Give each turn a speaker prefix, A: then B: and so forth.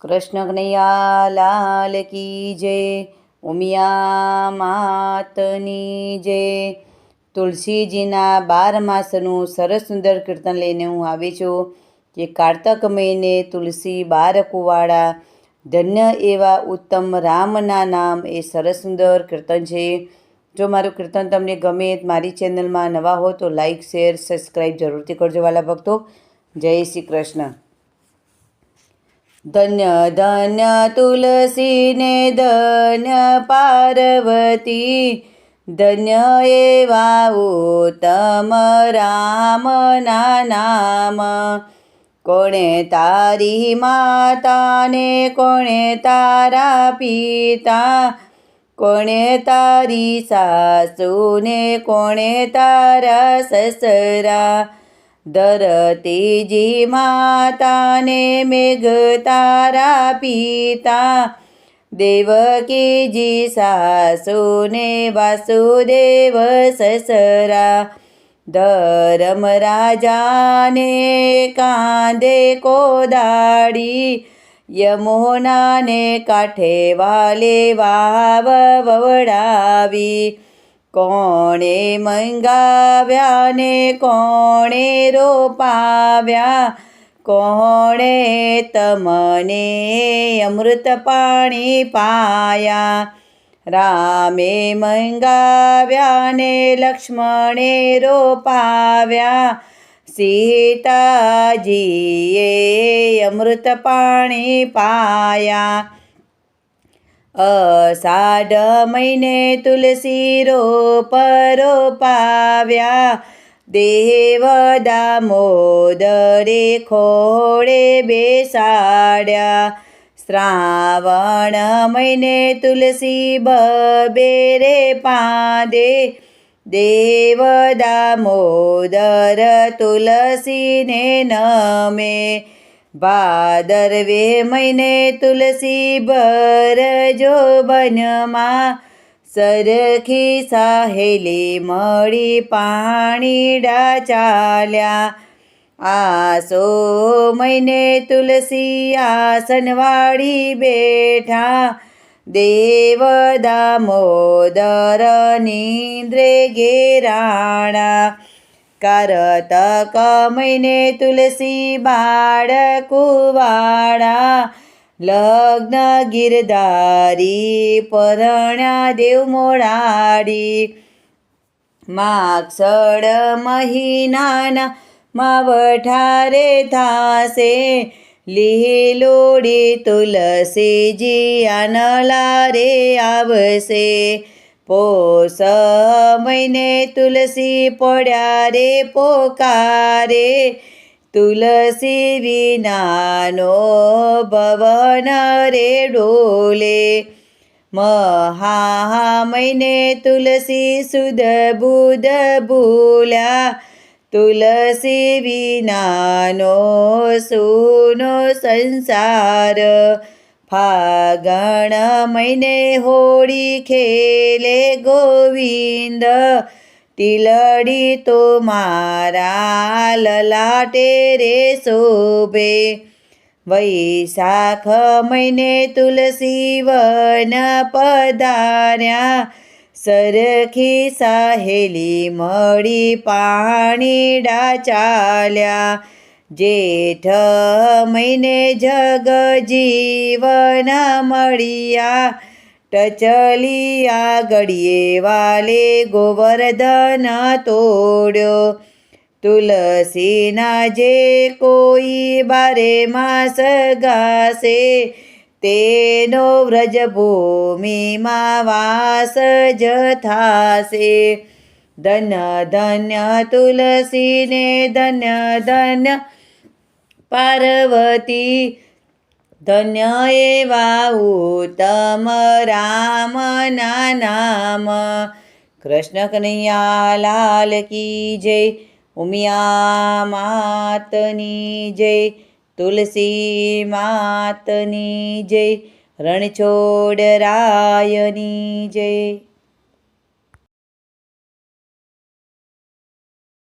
A: કૃષ્ણ કનૈયા લાલ કી જય, ઉમિયા માતની જય। તુલસીજીના 12 માસનું સરસ સુંદર કીર્તન લઈને હું આવી છું કે કારતક મહિને તુલસી 12 કુવાડા, ધન્ય એવા ઉત્તમ રામના નામ એ સરસ સુંદર કીર્તન છે। જો મારું કીર્તન તમને ગમે, મારી ચેનલમાં નવા હો તો લાઈક, શેર, સબસ્ક્રાઈબ જરૂરથી કરજો વાલા ભક્તો। જય શ્રી કૃષ્ણ। ધન્ય ધન્ય તુલસી ને ધન્ય પાર્વતી, ધન્ય એવા ઉત્તમ રામના નામ। કોણે તારી માતા ને કોણે તારા પિતા, કોણે તારી સાસુ ને કોણે તારા સસરા। ધરતીજી માતા ને મેઘ તારા પિતા, દેવકીજી સાસુ ને વાસુદેવ સસરા। ધર્મ રાજાને કાંધે કોદાળી, યમુનાને કાંઠે વાલે વાવ વવડાવી। કોણે મંગાવ્યા ને કોણે રોપાવ્યા, કોણે તમને અમૃત પાણી પાયા। રામે મંગાવ્યા ને લક્ષ્મણે રોપાવ્યા, સીતાજીએ અમૃત પાણી પાયા। અષાઢ મહિને તુલસી રોપાવ્યા, દેવ દામોદરે ખોળે બેસાડ્યા। શ્રાવણ મહિને તુલસી બેરે પાંદે, દેવ દામોદર તુલસીને નમે। ભાદરવે મહિને તુલસી ભરજો બનમાં, સરખી સહેલી મળી પાણીડા ચાલ્યા। આસો મહિને તુલસી આસનવાળી બેઠા, દેવ દામોદર નિંદ્રે ઘેરાણા। કારતક મહિને તુલસી બાળકુવાડા, લગ્ન ગિરધારી પરણ્યા દેવ મોડાડી। માગસળ મહિનાના માવઠારે થાશે, લીલોડી તુલસીજી આનલારે આવશે। પોષ મહિને તુલસી પડ્યા રે પોકારે, તુલસી વિનાનો ભવન રે ડોલે। મહા મહિને તુલસી સુદ બુધ ભૂલ્યા, તુલસી વિનાનો સૂનો સંસાર। ફાગણ મહિને હોળી ખેલે ગોવિંદ, ટીલડી તો મારા લલાટે રે શોભે। વૈશાખ મહિને તુલસી વન પધાર્યા, સરખી સહેલી મળી પાણીડા ચાલ્યા। જેઠ મહિને જગજીવન મળ્યા, ટચલિયા ગળીએ વાલે ગોવર્ધન તોડ્યો। તુલસીના જે કોઈ 12 માસ ગાશે, તેનો વ્રજભૂમિમાં વાસ જ થાશે। ધન્ય ધન્ય તુલસીને ધન્ય ધન્ય પાર્વતી, ધન્ય એવા ઉત્તમ રામના નામ। કૃષ્ણ કનૈયા લાલ કી જય, ઉમિયા માતની જય, તુલસી માતની જય, રણછોડ રાયની જય।